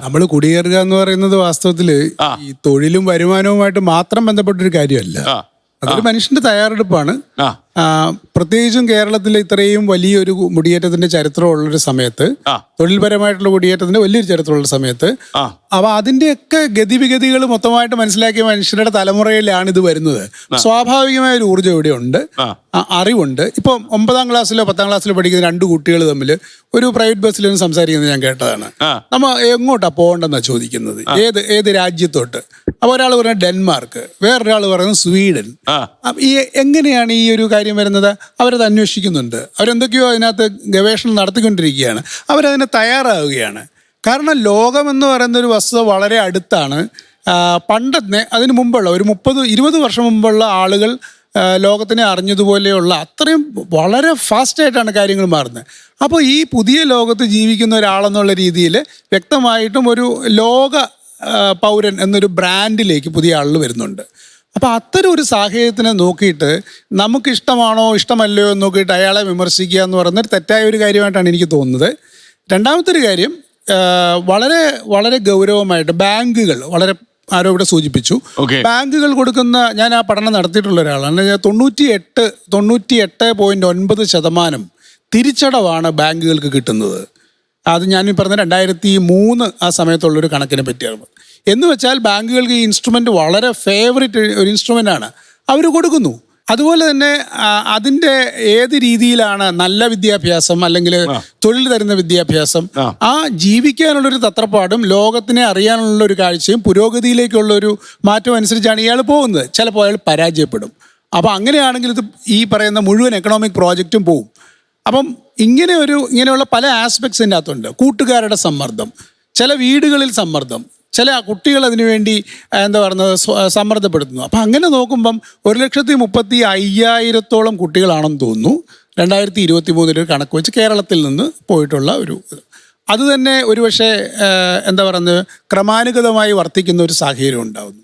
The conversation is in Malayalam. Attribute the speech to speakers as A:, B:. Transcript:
A: നമ്മൾ കുടിയേറുക എന്ന് പറയുന്നത് വാസ്തവത്തില് ഈ തൊഴിലും വരുമാനവുമായിട്ട് മാത്രം ബന്ധപ്പെട്ടൊരു കാര്യമല്ല. അതൊരു മനുഷ്യന്റെ തയ്യാറെടുപ്പാണ്. പ്രത്യേകിച്ചും കേരളത്തിൽ ഇത്രയും വലിയൊരു കുടിയേറ്റത്തിന്റെ ചരിത്രമുള്ളൊരു സമയത്ത്, തൊഴിൽപരമായിട്ടുള്ള കുടിയേറ്റത്തിന്റെ വലിയൊരു ചരിത്രമുള്ള സമയത്ത്, അപ്പൊ അതിന്റെയൊക്കെ ഗതിവിഗതികൾ മൊത്തമായിട്ട് മനസ്സിലാക്കിയ മനുഷ്യരുടെ തലമുറയിലാണ് ഇത് വരുന്നത്. സ്വാഭാവികമായ ഒരു ഊർജ്ജം ഇവിടെ ഉണ്ട്, അറിവുണ്ട്. ഇപ്പം 9ാം ക്ലാസ്സിലോ 10ാം ക്ലാസ്സിലോ പഠിക്കുന്ന 2 കുട്ടികൾ തമ്മിൽ ഒരു പ്രൈവറ്റ് ബസ്സിലും സംസാരിക്കുന്നത് ഞാൻ കേട്ടതാണ്. നമ്മ എങ്ങോട്ടാ പോകണ്ടെന്നാ ചോദിക്കുന്നത്, ഏത് രാജ്യത്തോട്ട്. അപ്പൊ ഒരാൾ പറയുന്നത് ഡെൻമാർക്ക്, വേറൊരാൾ പറയുന്നത് സ്വീഡൻ. ഈ എങ്ങനെയാണ് ഈ ഒരു കാര്യം വരുന്നത്? അവരത് അന്വേഷിക്കുന്നുണ്ട്, അവരെന്തൊക്കെയോ അതിനകത്ത് ഗവേഷണം നടത്തിക്കൊണ്ടിരിക്കുകയാണ്, അവരതിന് തയ്യാറാവുകയാണ്. കാരണം ലോകമെന്ന് പറയുന്ന ഒരു വസ്തുത വളരെ അടുത്താണ്. പണ്ടത്തെ അതിന് മുമ്പുള്ള ഒരു 30-20 വർഷം മുമ്പുള്ള ആളുകൾ ലോകത്തിനെ അറിഞ്ഞതുപോലെയുള്ള അത്രയും വളരെ ഫാസ്റ്റായിട്ടാണ് കാര്യങ്ങൾ മാറുന്നത്. അപ്പോൾ ഈ പുതിയ ലോകത്ത് ജീവിക്കുന്ന ഒരാളെന്നുള്ള രീതിയിൽ വ്യക്തമായിട്ടും ഒരു ലോക പൗരൻ എന്നൊരു ബ്രാൻഡിലേക്ക് പുതിയ ആളുകൾ വരുന്നുണ്ട്. അപ്പോൾ അത്തരം ഒരു സാഹചര്യത്തിനെ നോക്കിയിട്ട് നമുക്ക് ഇഷ്ടമാണോ ഇഷ്ടമല്ലയോ എന്ന് നോക്കിയിട്ട് അയാളെ വിമർശിക്കുക എന്ന് പറയുന്നത് തെറ്റായ ഒരു കാര്യമായിട്ടാണ് എനിക്ക് തോന്നുന്നത്. രണ്ടാമത്തെ ഒരു കാര്യം, വളരെ വളരെ ഗൗരവമായിട്ട് ബാങ്കുകൾ, വളരെ ആരോ ഇവിടെ സൂചിപ്പിച്ചു, ബാങ്കുകൾ ഞാൻ ആ പഠനം നടത്തിയിട്ടുള്ള ഒരാളാണ്. 98.9% തിരിച്ചടവാണ് ബാങ്കുകൾക്ക് കിട്ടുന്നത്. അത് ഞാൻ പറഞ്ഞ 2003 ആ സമയത്തുള്ളൊരു കണക്കിനെ പറ്റിയാണ്. എന്ന് വെച്ചാൽ ബാങ്കുകൾക്ക് ഈ ഇൻസ്ട്രുമെൻ്റ് വളരെ ഫേവറേറ്റ് ഒരു ഇൻസ്ട്രുമെൻ്റാണ്, അവർ കൊടുക്കുന്നു. അതുപോലെ തന്നെ അതിൻ്റെ ഏത് രീതിയിലാണ് നല്ല വിദ്യാഭ്യാസം അല്ലെങ്കിൽ തൊഴിൽ തരുന്ന വിദ്യാഭ്യാസം, ആ ജീവിക്കാനുള്ളൊരു തത്രപ്പാടും ലോകത്തിനെ അറിയാനുള്ളൊരു കാഴ്ചയും പുരോഗതിയിലേക്കുള്ള ഒരു മാറ്റം അനുസരിച്ചാണ് ഇയാൾ പോകുന്നത്. ചിലപ്പോൾ അയാൾ പരാജയപ്പെടും. അപ്പോൾ അങ്ങനെയാണെങ്കിൽ ഇത് ഈ പറയുന്ന മുഴുവൻ എക്കണോമിക് പ്രോജക്റ്റും പോവും. അപ്പം ഇങ്ങനെയുള്ള പല ആസ്പെക്ട്സിൻ്റെ അകത്തുണ്ട്. കൂട്ടുകാരുടെ സമ്മർദ്ദം, ചില വീടുകളിൽ സമ്മർദ്ദം, ചില കുട്ടികൾ അതിനു വേണ്ടി എന്താ പറയുന്നത് സമ്മർദ്ദപ്പെടുത്തുന്നു. അപ്പം അങ്ങനെ നോക്കുമ്പം 1,35,000-ഓളം കുട്ടികളാണെന്ന് തോന്നുന്നു 2023 കണക്ക് വെച്ച് കേരളത്തിൽ നിന്ന് പോയിട്ടുള്ള ഒരു അത് തന്നെ ഒരുപക്ഷെ എന്താ പറയുന്നത് ക്രമാനുഗതമായി വർദ്ധിക്കുന്ന ഒരു സാഹചര്യം ഉണ്ടാകുന്നു.